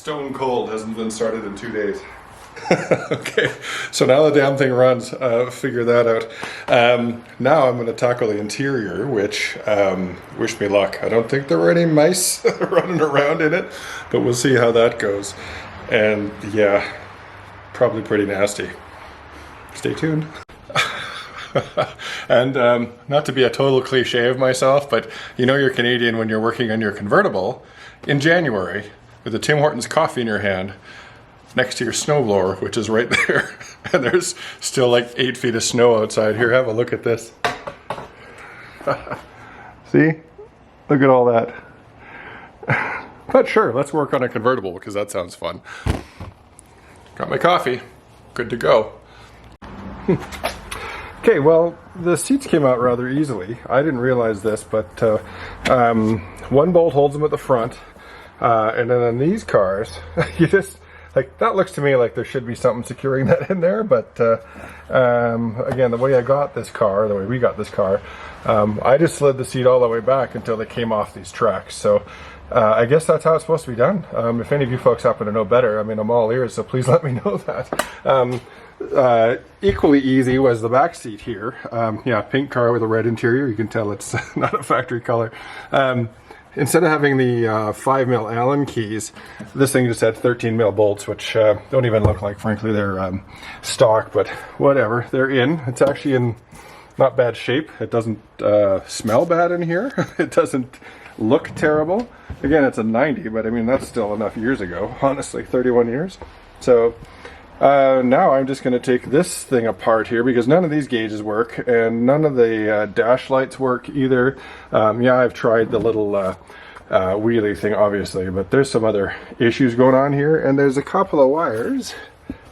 stone cold, hasn't been started in 2 days. Okay, so now the damn thing runs, figure that out. Now I'm going to tackle the interior, which, wish me luck. I don't think there were any mice running around in it, but we'll see how that goes. And yeah, probably pretty nasty. Stay tuned. And not to be a total cliche of myself, but you know you're Canadian when you're working on your convertible in January with a Tim Hortons coffee in your hand next to your snowblower, which is right there. And there's still like 8 feet of snow outside. Here, have a look at this. See? Look at all that. But sure, let's work on a convertible because that sounds fun. Got my coffee. Good to go. Okay, well, the seats came out rather easily. I didn't realize this, but one bolt holds them at the front. And then on these cars, you just, like, that looks to me like there should be something securing that in there. But again, the way I got this car, the way we got this car, I just slid the seat all the way back until they came off these tracks. So I guess that's how it's supposed to be done. If any of you folks happen to know better, I mean, I'm all ears, so please let me know that. Equally easy was the back seat here. Yeah, pink car with a red interior. You can tell it's not a factory color. Instead of having the 5mm Allen keys, this thing just had 13mm bolts, which don't even look like, frankly, they're stock, but whatever. They're in. It's actually in not bad shape. It doesn't smell bad in here. It doesn't look terrible. Again, it's a 90, but I mean, that's still enough years ago, honestly, 31 years. So now I'm just going to take this thing apart here because none of these gauges work and none of the dash lights work either. Yeah, I've tried the little wheelie thing, obviously, but there's some other issues going on here, and there's a couple of wires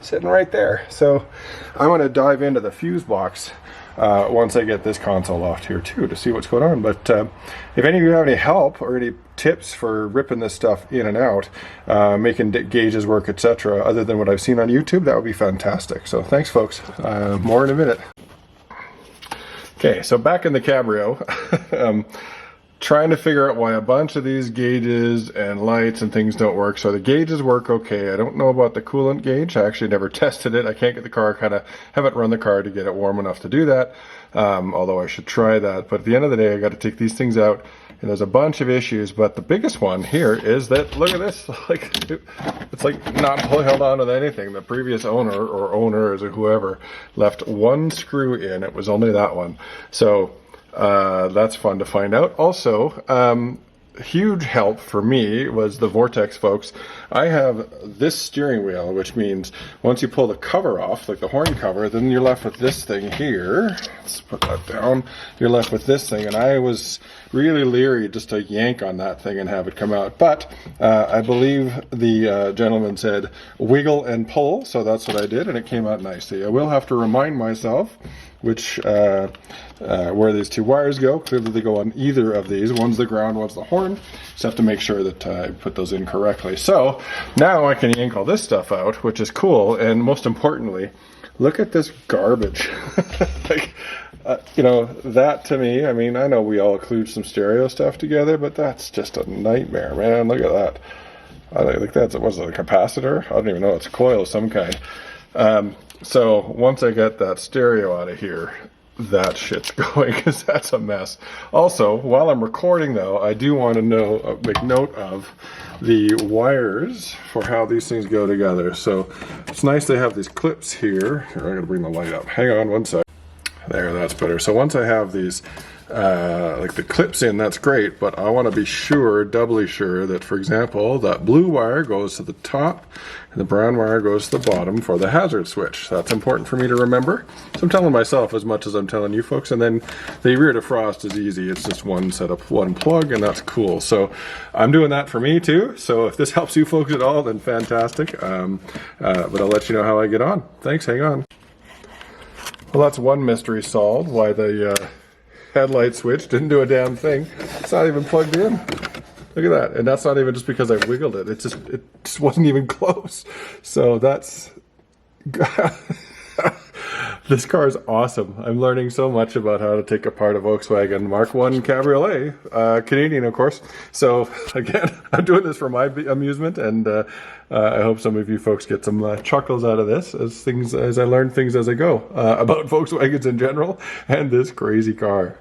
sitting right there. So I'm going to dive into the fuse box once I get this console off here too to see what's going on. But if any of you have any help or any tips for ripping this stuff in and out, making gauges work, etc., other than what I've seen on YouTube, that would be fantastic. So thanks, folks. More in a minute. Okay, so back in the Cabrio. Trying to figure out why a bunch of these gauges and lights and things don't work. So the gauges work okay. I don't know about the coolant gauge. I actually never tested it. I can't get the car, haven't run the car to get it warm enough to do that. Although I should try that. But at the end of the day, I got to take these things out, and there's a bunch of issues. But the biggest one here is that, look at this, like, it's like not held on with anything. The previous owner or owners or whoever left one screw in. It was only that one. So that's fun to find out. Also, huge help for me was the Vortex folks. I have this steering wheel, which means once you pull the cover off, like the horn cover, then you're left with this thing here. Let's put that down. You're left with this thing, and I was really leery just to yank on that thing and have it come out. But I believe the gentleman said wiggle and pull, so that's what I did, and it came out nicely. I will have to remind myself which where these two wires go. Clearly they go on either of these. One's the ground, one's the horn. Just have to make sure that I put those in correctly. So now I can yank all this stuff out, which is cool. And most importantly, look at this garbage. Like, you know, that to me, I mean, I know we all include some stereo stuff together, but that's just a nightmare, man. Look at that. I think that's, what's it, a capacitor? I don't even know. It's a coil of some kind. So once I get that stereo out of here, that shit's going, because that's a mess. Also, while I'm recording though, I do want to make note of the wires for how these things go together. So it's nice to have these clips here. Here, I'm going to bring the light up. Hang on one sec. There, that's better. So once I have these like the clips in, that's great, but I want to be sure, doubly sure, that, for example, that blue wire goes to the top and the brown wire goes to the bottom for the hazard switch. That's important for me to remember. So I'm telling myself as much as I'm telling you folks. And then the rear defrost is easy. It's just one setup, one plug, and that's cool. So I'm doing that for me too. So if this helps you folks at all, then fantastic. But I'll let you know how I get on. Thanks, hang on. Well, that's one mystery solved, why the headlight switch didn't do a damn thing. It's not even plugged in. Look at that. And that's not even just because I wiggled it. It just wasn't even close. So that's This car is awesome. I'm learning so much about how to take apart a Volkswagen Mark I Cabriolet, Canadian, of course. So again, I'm doing this for my amusement, and I hope some of you folks get some chuckles out of this as I learn things as I go about Volkswagens in general and this crazy car.